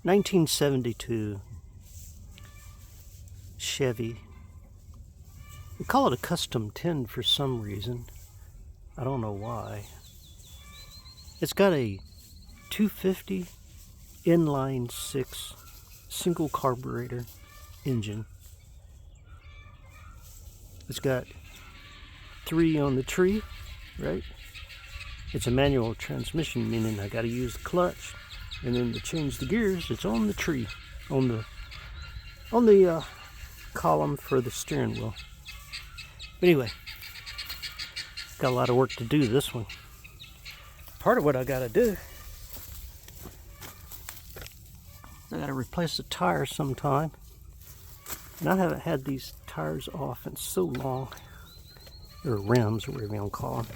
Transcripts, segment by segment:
1972 Chevy. We call it a Custom 10 for some reason. I don't know why. It's got a 250 inline 6 single carburetor engine. It's got 3 on the tree, right? It's a manual transmission, meaning I got to use the clutch, and then to change the gears, it's on the tree, on the column for the steering wheel. But anyway, got a lot of work to do this one. Part of what I got to do, I got to replace the tire sometime, and I haven't had these tires off in so long, or rims, or whatever you want to call them.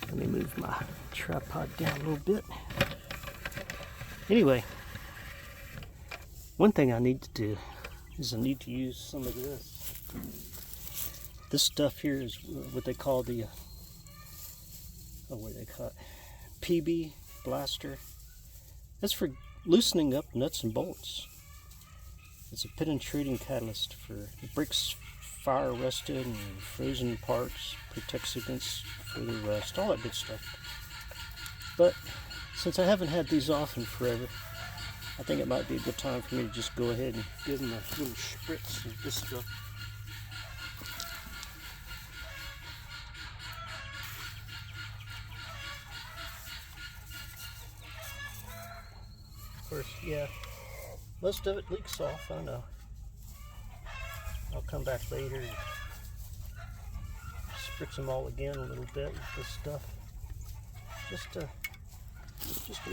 Let me move my tripod down a little bit. Anyway, one thing I need to do is I need to use some of this. This stuff here is what they call the, what do they call it? PB blaster. That's for loosening up nuts and bolts. It's a penetrating catalyst for it breaks fire rusted and frozen parts, protects against further rust, all that good stuff. But since I haven't had these off in forever, I think it might be a good time for me to just go ahead and give them a little spritz of this stuff. Of course, yeah, most of it leaks off, I know. I'll come back later and spritz them all again a little bit with this stuff, just to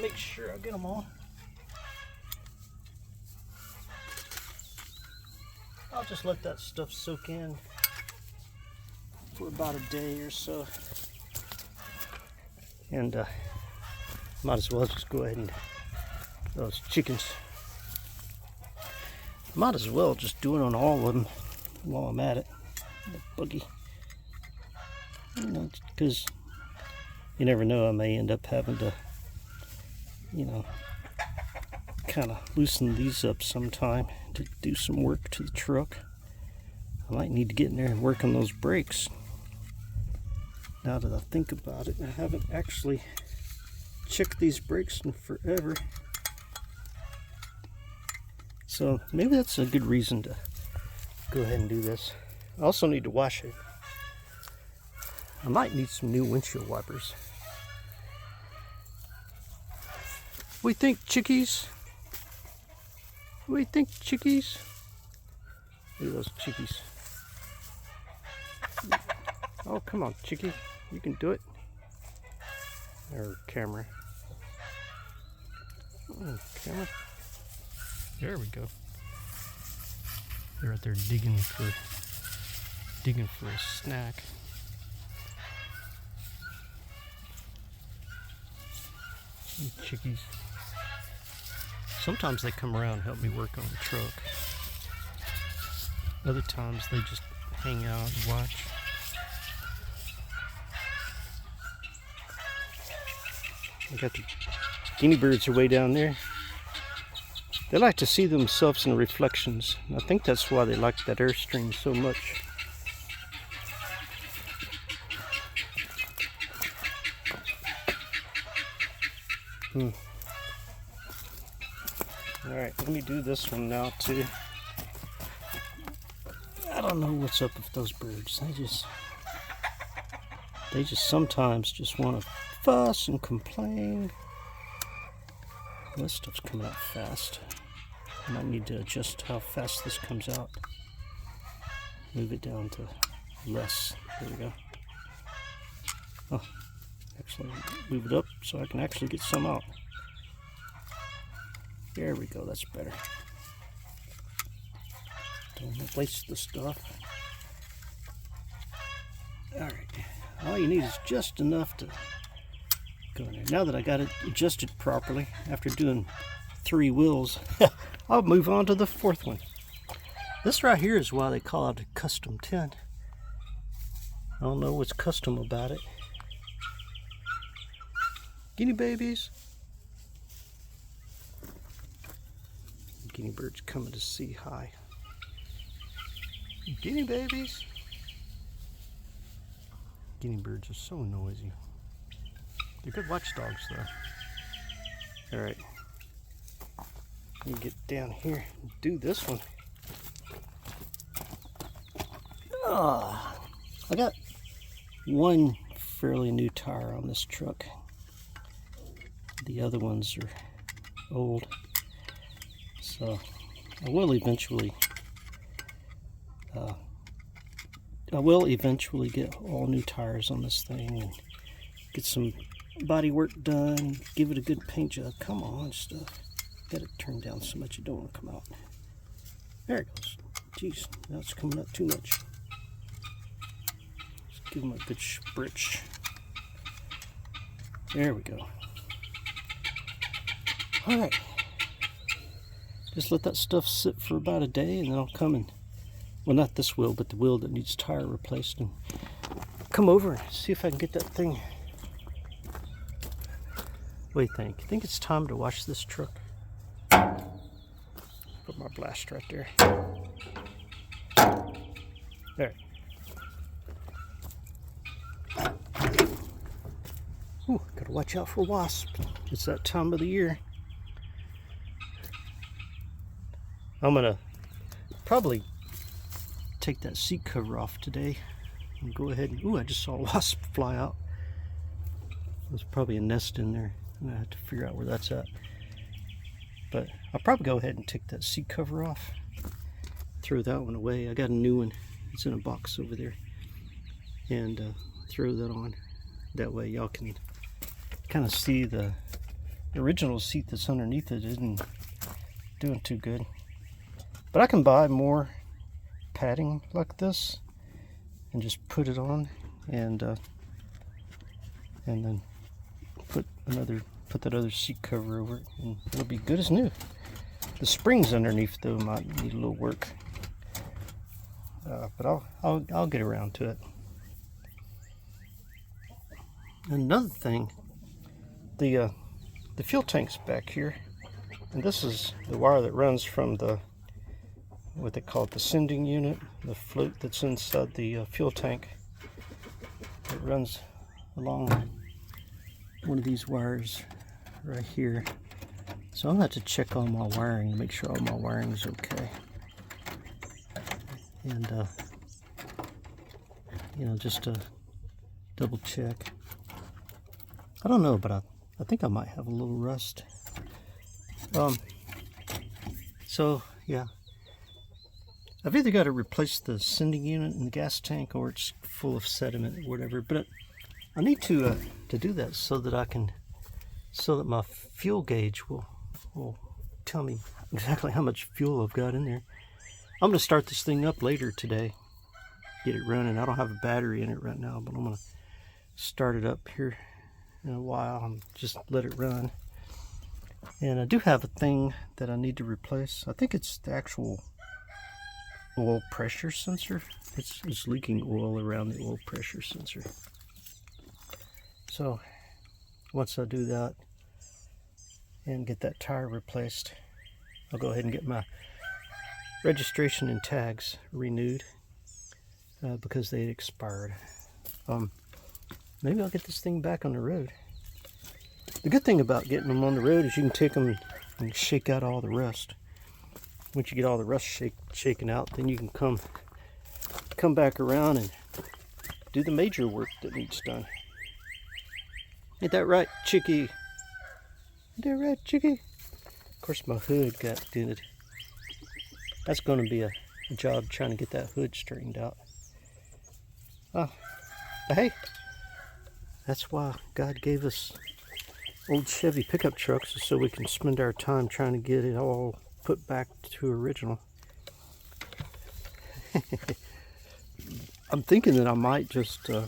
make sure I get them all. I'll just let that stuff soak in for about a day or so, and might as well just go ahead and those chickens. Might as well just do it on all of them while I'm at it. The buggy. You know, because you never know, I may end up having to, you know, kind of loosen these up sometime to do some work to the truck. I might need to get in there and work on those brakes. Now that I think about it, I haven't actually checked these brakes in forever. So maybe that's a good reason to go ahead and do this. I also need to wash it. I might need some new windshield wipers. What do you think, chickies? What do you think, chickies? Look at those chickies. Oh, come on, chickie. You can do it. Or camera. Oh, camera. There we go. They're out there digging for a snack. Chickies. Sometimes they come around and help me work on the truck. Other times they just hang out and watch. I got the guinea birds are way down there. They like to see themselves in reflections. I think that's why they like that Airstream so much. Alright, let me do this one now too. I don't know what's up with those birds. They just sometimes just want to fuss and complain. This stuff's coming out fast. I might need to adjust how fast this comes out. Move it down to less. There we go. Oh, actually move it up so I can actually get some out. There we go, that's better. Don't waste the stuff. Alright, all you need is just enough to go in there. Now that I got it adjusted properly, after doing 3 wheels, I'll move on to the 4th one. This right here is why they call it a Custom 10. I don't know what's custom about it. Guinea babies. Guinea birds coming to say hi. Guinea babies. Guinea birds are so noisy. They're good watchdogs though. Alright. Let me get down here and do this one. I got one fairly new tire on this truck. The other ones are old. So I will eventually get all new tires on this thing and get some body work done, give it a good paint job. Come on, stuff. Got it turned down so much it don't want to come out. There it goes. Jeez, now it's coming up too much. Let's give them a good spritz. There we go. Alright. Just let that stuff sit for about a day and then I'll come and, well, not this wheel, but the wheel that needs tire replaced, and come over and see if I can get that thing. What do you think? You think it's time to wash this truck? Put my blast right there. There. Ooh, gotta watch out for wasps. It's that time of the year. I'm gonna probably take that seat cover off today and go ahead and, ooh, I just saw a wasp fly out. There's probably a nest in there. I'm gonna have to figure out where that's at. But I'll probably go ahead and take that seat cover off, throw that one away. I got a new one. It's in a box over there. And throw that on. That way y'all can kind of see the original seat that's underneath it isn't doing too good. But I can buy more padding like this and just put it on, and then put that other seat cover over it, and it'll be good as new. The springs underneath though might need a little work, but I'll get around to it. Another thing, the fuel tank's back here, and this is the wire that runs from the, what they call it, the sending unit, the float that's inside the fuel tank. It runs along one of these wires right here. So I'm going to have to check all my wiring to make sure all my wiring is okay. And, you know, just to double check. I don't know, but I think I might have a little rust. So, yeah. I've either got to replace the sending unit in the gas tank, or it's full of sediment or whatever. But I need to do that so that my fuel gauge will tell me exactly how much fuel I've got in there. I'm going to start this thing up later today, get it running. I don't have a battery in it right now, but I'm going to start it up here in a while and just let it run. And I do have a thing that I need to replace. I think it's the actual oil pressure sensor. It's leaking oil around the oil pressure sensor. So once I do that and get that tire replaced, I'll go ahead and get my registration and tags renewed because they had expired. Maybe I'll get this thing back on the road. The good thing about getting them on the road is you can take them and shake out all the rust. Once you get all the rust shaken out, then you can come back around and do the major work that needs done. Ain't that right, chickie? Ain't that right, chickie? Of course, my hood got dented. That's going to be a job trying to get that hood straightened out. But hey, that's why God gave us old Chevy pickup trucks, so we can spend our time trying to get it all put back to original. I'm thinking that I might just, I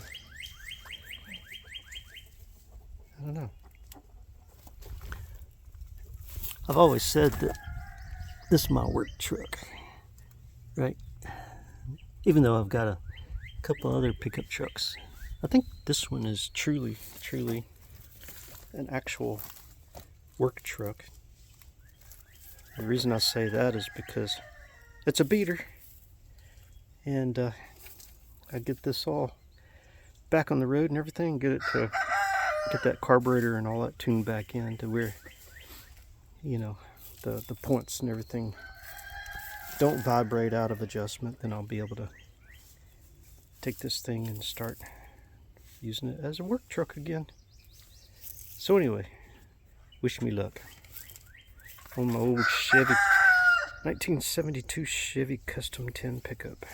don't know. I've always said that this is my work truck, right? Even though I've got a couple other pickup trucks, I think this one is truly an actual work truck. The reason I say that is because it's a beater, and I get this all back on the road and everything, get that carburetor and all that tuned back in to where, you know, the points and everything don't vibrate out of adjustment. Then I'll be able to take this thing and start using it as a work truck again. So anyway, wish me luck on my old Chevy 1972 Chevy Custom 10 pickup.